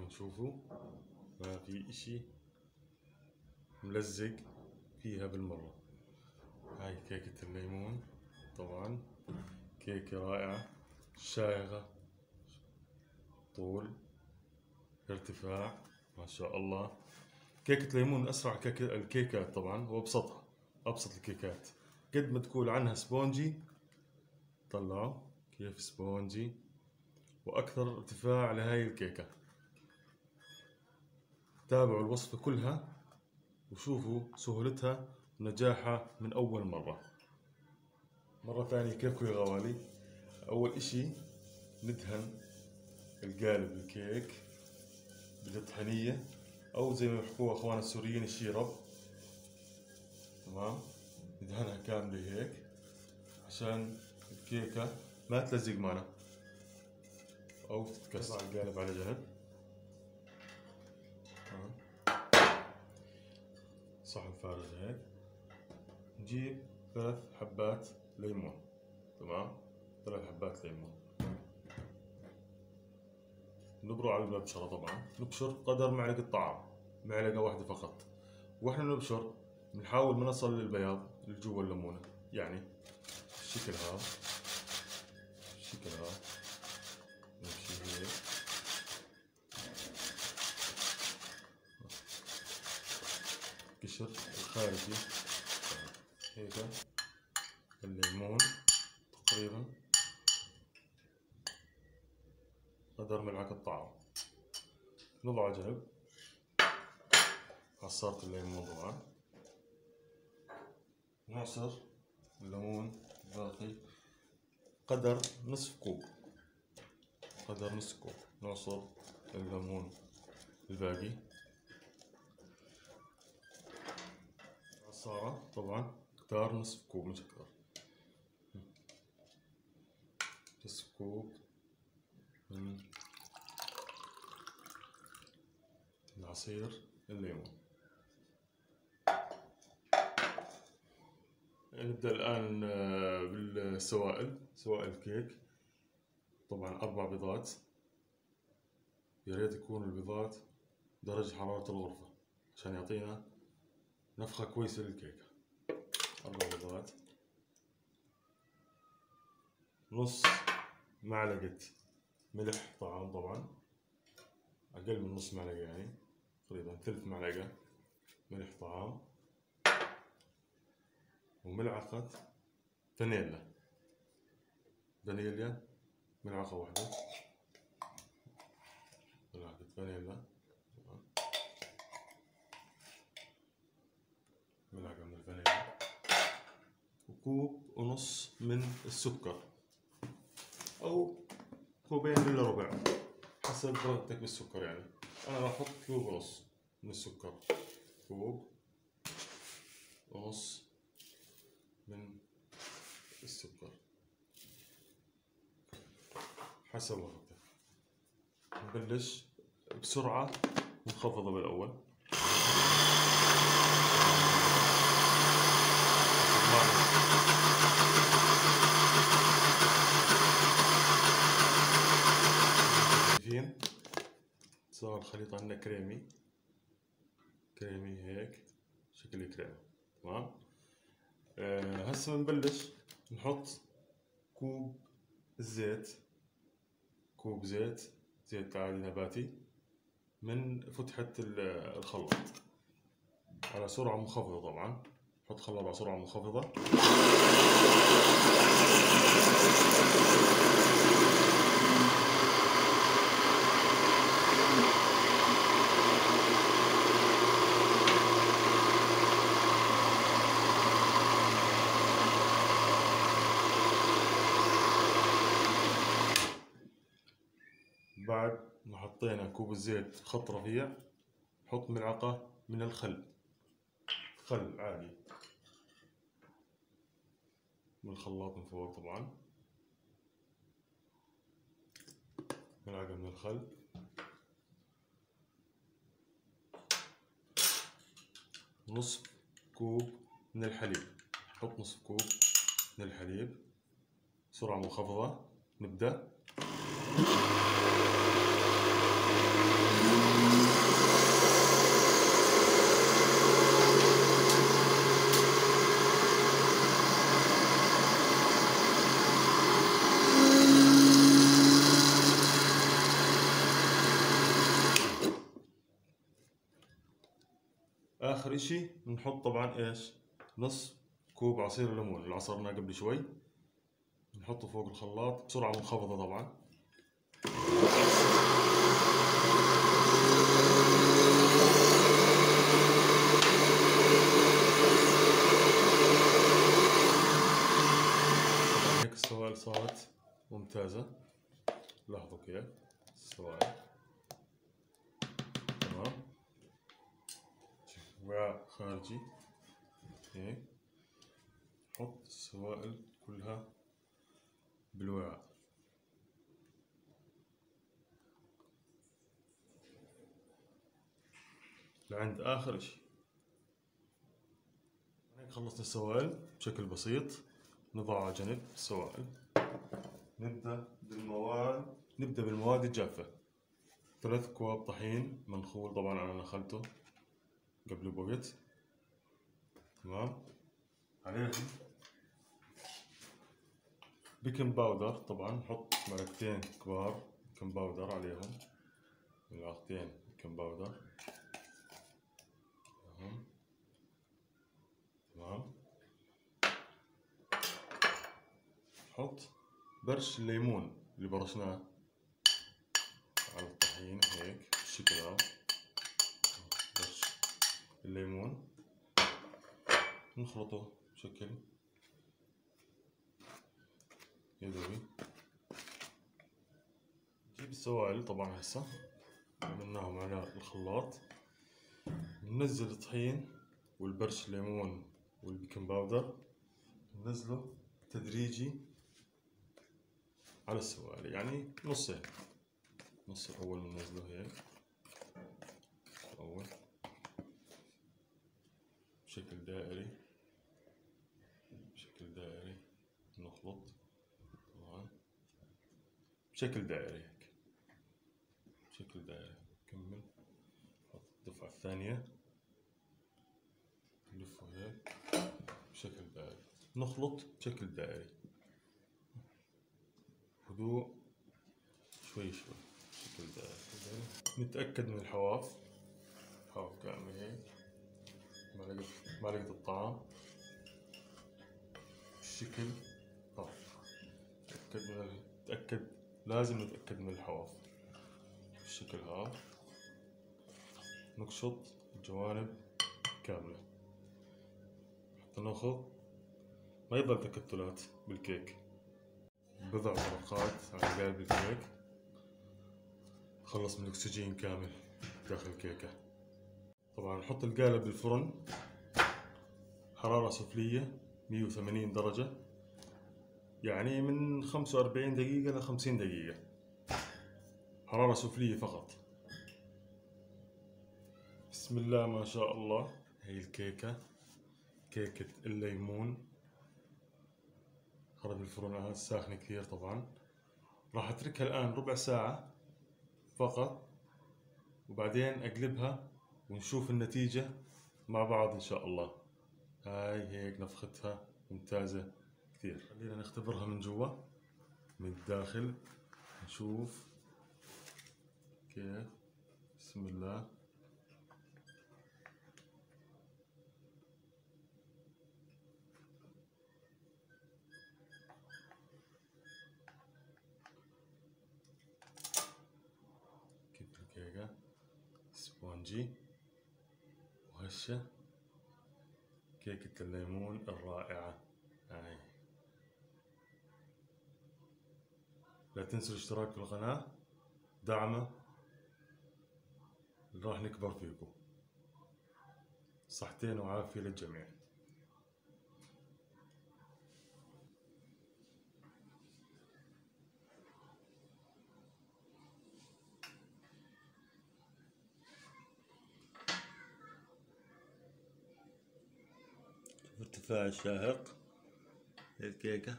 ما تشوفوا ما في اشي ملزق فيها بالمرة. هاي كيكة الليمون، طبعا كيكة رائعة شاهقة طول ارتفاع ما شاء الله. كيكة ليمون أسرع الكيكات طبعا وأبسطها، أبسط الكيكات. قد ما تكون عنها سبونجي، طلعوا كيف سبونجي وأكثر ارتفاع لهاي الكيكة. تابعوا الوصفة كلها وشوفوا سهولتها ونجاحها من أول مرة. مرة ثانية كيفكم يا غوالي؟ أول إشي ندهن القالب الكيك بالطحينية أو زي ما يحكوها أخواننا السوريين الشيرب، تمام؟ ندهنها كاملة هيك عشان الكيكة ما تلزق معنا أو تتكسر. نضع القالب على جنب، تمام؟ صحن فارغ هيك. نجيب 3 حبات ليمون، تمام؟ 3 حبات ليمون نبرو على المبشرة. طبعا نبشر قدر معلقة طعام، معلقة واحدة فقط. واحنا نبشر بنحاول ما نصل للبياض اللي جوا الليمونة، يعني بالشكل هذا، بالشكل هذا نمشي هيك. قشر الخارجي هيك الليمون تقريبا قدر ملعقة طعام. نضع على جنب عصارة الليمون طبعا. نعصر الليمون باقي قدر نصف كوب، قدر نصف كوب نعصر الليمون الباقي. عصارة طبعا كتار، نصف كوب مش أكثر، نصف كوب من عصير الليمون. نبدأ الآن بالسوائل، سوائل الكيك. طبعا 4 بيضات، يا ريت يكون البيضات درجة حرارة الغرفة عشان يعطينا نفخة كويسة للكيكة. 4 بيضات، نص معلقة ملح طعام، طبعا أقل من نص معلقة، يعني تقريبا 3 معلقة ملح طعام، وملعقة فانيلا، فانيليا ملعقة واحدة، ملعقة فانيلا، ملعقة من الفانيلا، وكوب ونص من السكر أو كوبين إلا ربع حسب رغبتك بالسكر. يعني أنا راح أحط كوب ونص من السكر، كوب ونص من السكر حسب رغبتك. نبلش بسرعة منخفضة بالأول. شايفين صار الخليط عندنا كريمي، كريمي هيك شكل كريمي، تمام؟ هسه بنبلش نحط كوب الزيت، كوب زيت عادي نباتي من فتحة الخلاط على سرعة منخفضة. طبعا نحط خلاط على سرعة منخفضة. بعد ما حطينا كوب الزيت خط رفيع، نحط ملعقة من الخل، خل عادي من الخلاط من فوق. طبعا ملعقة من الخل، نصف كوب من الحليب، نحط نصف كوب من الحليب، سرعة منخفضة. نبدأ اخر اشي بنحط طبعا ايش؟ نص كوب عصير الليمون اللي عصرناه قبل شوي، نحطه فوق الخلاط بسرعة منخفضة طبعا. طبعا هيك السوائل صارت ممتازة، لاحظوا كيف السوائل تمام. وعاء خارجي هيك، نحط السوائل كلها بالوعاء. لعند آخر إشي. هيك خلصنا السوائل بشكل بسيط، نضع على جنب السوائل. نبدأ بالمواد الجافة. 3 أكواب طحين منخول، طبعا أنا نخلته قبل بوقت تمام. عليهم بيكنج باودر، طبعا نحط معلقتين كبار بيكنج باودر عليهم، ملعقتين بيكنج باودر تمام. نحط برش الليمون اللي برشناه على الطحين هيك بالشكل هذا، برش الليمون نخلطه بشكل يدوي. نجيب السوائل طبعا هسه عملناهم على الخلاط، ننزل الطحين والبرش الليمون والبيكنج باودر، ننزله تدريجي على السوائل، يعني نصين، نص الأول بننزله هيك الأول بشكل دائري، بشكل دائري نخلط طبعا بشكل دائري هيك، بشكل دائري. نكمل نحط الدفعة الثانية، نلفه هيك بشكل دائري، نخلط بشكل دائري هدوء شوي شوي بشكل دائري. نتأكد من الحواف، حواف كاملة هيك، معلقة الطعام بالشكل هذا. نتأكد لازم نتأكد من الحواف بالشكل هذا. نقشط الجوانب كاملة حتى ناخذ ما يضل تكتلات بالكيك. بضع طبقات على قلب الكيك، خلص من الأكسجين كامل داخل الكيكة. طبعا نحط القالب بالفرن حرارة سفلية 180 درجة، يعني من 45 دقيقة ل 50 دقيقة، حرارة سفلية فقط. بسم الله ما شاء الله. هي الكيكة، كيكة الليمون، خرج الفرن ساخنة كثير طبعا. راح اتركها الآن ربع ساعة فقط، وبعدين اقلبها ونشوف النتيجة مع بعض ان شاء الله. هاي هيك نفختها ممتازة كثير. خلينا نختبرها من جوا من الداخل نشوف كيف. بسم الله. كيف الكيكة سبونجي وهشة، كيكة الليمون الرائعة هاي. لا تنسوا الاشتراك في القناة، دعمه راح نكبر فيكم. صحتين وعافية للجميع. ارتفاع الشاهق الكيكة.